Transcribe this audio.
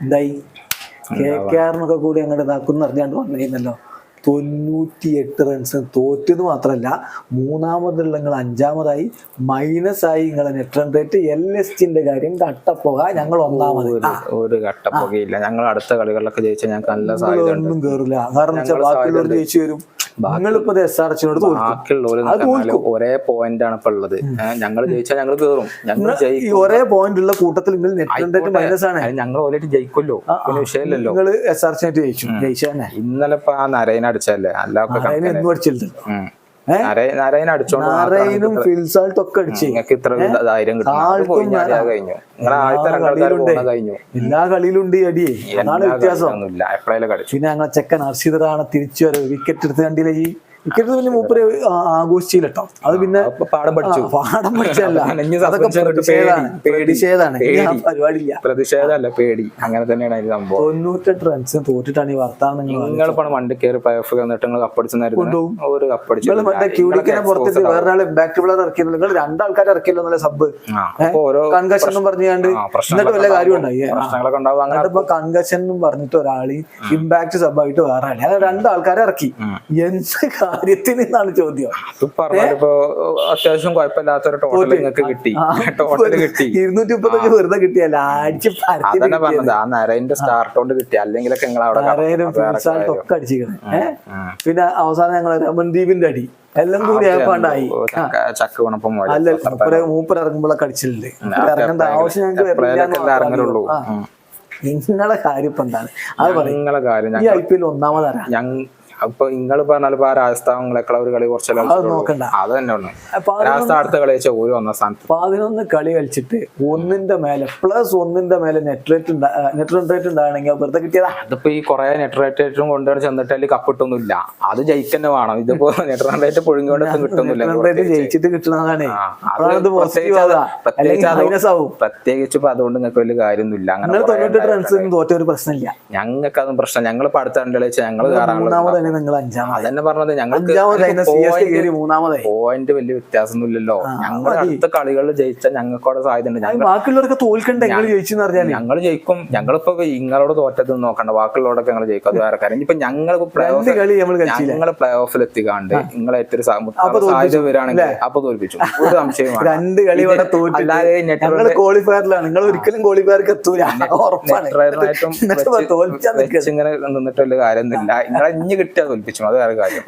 എന്തായി KKR കൂടി അങ്ങോട്ട് ഇതാക്കുന്ന അറിഞ്ഞാണ്ട് വന്നിരുന്നല്ലോ. 98 റൺസ് തോറ്റത് മാത്രമല്ല, മൂന്നാമതുള്ള നിങ്ങൾ 5-ാമതായി, മൈനസായി നിങ്ങളെ നെറ്റ് റൺ റേറ്റ്. LSGന്റെ കാര്യം കട്ടപ്പോക, ഞങ്ങൾ ഒന്നാമത്. ഒരു കട്ടപ്പോകയില്ല. ഞങ്ങൾ അടുത്ത കളികളിലൊക്കെ ജയിച്ചാൽ ഞങ്ങൾക്ക് നല്ല സാധ്യത ഒന്നും കേറില്ല. കാരണം വെച്ചാൽ ബാക്കിയുള്ളവർ ജയിച്ചു വരും. നിങ്ങളിപ്പോ SRHനോട് ഒരേ പോയിന്റ് ആണ് ഇപ്പൊ ഉള്ളത്. ഞങ്ങൾ ജയിച്ചാൽ ഞങ്ങൾ കേറും. ഞങ്ങൾ ഈ ഒരേ പോയിന്റ് ഉള്ള കൂട്ടത്തിൽ നിങ്ങൾ നെറ്റ് റൺ റേറ്റ് മൈനസ് ആണ്. ഞങ്ങൾ ഓൾറെഡി ജയിക്കുമല്ലോ, പിന്നെ വിഷയമില്ലല്ലോ. നിങ്ങൾ SRH ജയിച്ചു. ഇന്നലെ ഇപ്പൊ ആ നരേനെ അടിച്ചല്ലേ, അല്ലാതെ എന്നും അടിച്ചിട്ടുണ്ട്. നരേനെ അടിച്ചോണ്ട് ഒക്കെ അടിച്ചു. നിങ്ങൾക്ക് ഇത്ര ധൈര്യം കഴിഞ്ഞു. എല്ലാ കളിയിലുണ്ട് അടിയേ, അതാണ് വ്യത്യാസം. എപ്പോഴേലും കളിച്ചു. പിന്നെ ഞങ്ങളെ ചെക്കൻ അർഷിദറാണ് തിരിച്ചു വരവ്. വിക്കറ്റ് എടുത്ത് കണ്ടില്ലേ? ഈ വിക്കറ്റ് പിന്നെ മൂപ്പര് ആഘോഷിച്ചില്ല കേട്ടോ. അത് പിന്നെ പാഠം പഠിച്ചല്ല, അതൊക്കെ പ്രതിഷേധാണ്, പരിപാടിയില്ല. പ്രതിഷേധമല്ല, പേടി. അങ്ങനെ തന്നെയാണ് അതിന് സംഭവം. 98 റൺസ് തോറ്റിട്ടാണ് ഈ വർത്താനം. നിങ്ങളിപ്പോൾ വണ്ടി കയറി പ്ലേ ഓഫ് എന്നിട്ട് നിങ്ങൾ കപ്പടിച്ചെന്നായിരുന്നു. ഒരു കപ്പടിച്ചു. മറ്റേ ക്യൂഡിക്കിനെ പുറത്തിട്ട് വേറൊരാൾ ഇമ്പാക്ട് പ്ലെയർ ഇറക്കിയത്. നിങ്ങൾ 2 ആൾക്കാരെ ഇറക്കിയല്ലോ എന്നല്ല സബ്. കൺകഷൻ എന്നും പറഞ്ഞാണ്ട് എന്നിട്ട് വല്ല കാര്യം ഉണ്ടായി. ഇപ്പൊ കൺകഷൻ എന്നും പറഞ്ഞിട്ട് ഒരാള് ഇമ്പാക്ട് സബായിട്ട് വേറെ ആളെ, അങ്ങനെ 2 ആൾക്കാരെ ഇറക്കി. എന്ത് കാര്യത്തിന് എന്നാണ് ചോദ്യം. പറഞ്ഞപ്പോ അത്യാവശ്യം കുഴപ്പമില്ലാത്തൊരു ടോട്ടൽ നിങ്ങൾക്ക് കിട്ടി. ടോട്ടൽ കിട്ടി 235 വെറുതെ കിട്ടിയല്ല, അടിച്ച് അതന്നെ പറഞ്ഞത്. ആ നരേന്റെ സ്റ്റാർട്ട് കൊണ്ട് കിട്ടി. അല്ലെങ്കിലൊക്കെ നിങ്ങൾ അവിടെ ഒക്കെ അടിച്ചിരിക്കണേ. പിന്നെ അവസാനം ഞങ്ങള് രമൺദീപിന്റെ അടി എല്ലാം കൂടി ആയപ്പാണ്ടായി. ചക്ക ഗുണപ്പം അല്ല, മൂപ്പർ ഇറങ്ങുമ്പോഴൊക്കെ അടിച്ചില്ലേ. ഇറങ്ങേണ്ട ആവശ്യം ഞങ്ങൾക്ക് ഇറങ്ങലുള്ളൂ. നിങ്ങളെ കാര്യം ഇപ്പൊ എന്താണ്? അത് നിങ്ങളെ കാര്യം ഈ IPL ഒന്നാമതാരാ? അപ്പൊ നിങ്ങൾ പറഞ്ഞാലും ആ രാജസ്ഥാൻ ഒരു കളി കുറച്ച് നോക്കണ്ട. അത് തന്നെ ഉണ്ട്. രാജസ്ഥാൻ അടുത്ത കളി വെച്ചാൽ ഒരു 1ാം സ്ഥാനത്ത്. 11 കളി കളിച്ചിട്ട് 1ന്റെ മേലെ +1ന്റെ മേലെ നെറ്റ് റൺ റേറ്റ് ഉണ്ടാണെങ്കിൽ വെറുതെ കിട്ടിയതാ. അതിപ്പോ ഈ കുറെ നെറ്റ് റേറ്റും കൊണ്ടുവന്ന് ചെന്നിട്ട് അതിൽ കപ്പിട്ടൊന്നുമില്ല. അത് ജയിക്കന്നെ വേണം. ഇതിപ്പോ നെറ്റ് റൺ റേറ്റ് പൊഴുകൊണ്ടൊന്നും കിട്ടുന്നില്ല. ജയിച്ചിട്ട് കിട്ടണതാണ്. പ്രത്യേകിച്ച് ഇപ്പൊ അതുകൊണ്ട് നിങ്ങൾക്ക് വലിയ കാര്യമൊന്നുമില്ല. അങ്ങനെ 98 റൺസിന് തോറ്റ ഒരു പ്രശ്നമില്ല. ഞങ്ങൾക്ക് അതും പ്രശ്നം. ഞങ്ങൾ ഇപ്പൊ അടുത്ത 2 കളി വെച്ചാൽ ഞങ്ങൾ അതന്നെ പറഞ്ഞത്. ഞങ്ങൾക്ക് പോയിന്റ് വലിയ വ്യത്യാസമൊന്നുമില്ലല്ലോ. ഞങ്ങൾ അടുത്ത കളികളിൽ ജയിച്ചാൽ ഞങ്ങൾക്കവിടെ സാധ്യത ഉണ്ട്. ബാക്കിയുള്ളവർക്ക് തോൽക്കണ്ട, ഞങ്ങൾ ജയിക്കും. ഞങ്ങളിപ്പോ നിങ്ങളോട് തോറ്റത് നോക്കണ്ട, ബാക്കിയുള്ളവരൊക്കെ ഞങ്ങൾ ജയിക്കും. അത് വേറെ കാര്യം. ഇപ്പൊ ഞങ്ങൾ പ്ലേ ഓഫിൽ എത്തിക്കാണ്ട് നിങ്ങളെ ഏറ്റവും സാധ്യത വരികയാണെങ്കിൽ അപ്പൊ തോൽപ്പിച്ചു. ഒരു സംശയമാണ്. 2 കളി ക്വാളിഫയറിലാണ്. നിങ്ങൾ ഒരിക്കലും ക്വാളിഫയർക്ക് എത്തൂല. ഇങ്ങനെ നിന്നിട്ട് വലിയ കാര്യമൊന്നുമില്ല. നിങ്ങളെ ഇഞ്ഞ് കിട്ടിയാൽ തോൽപ്പിച്ചു. അത് വേറെ കാര്യം.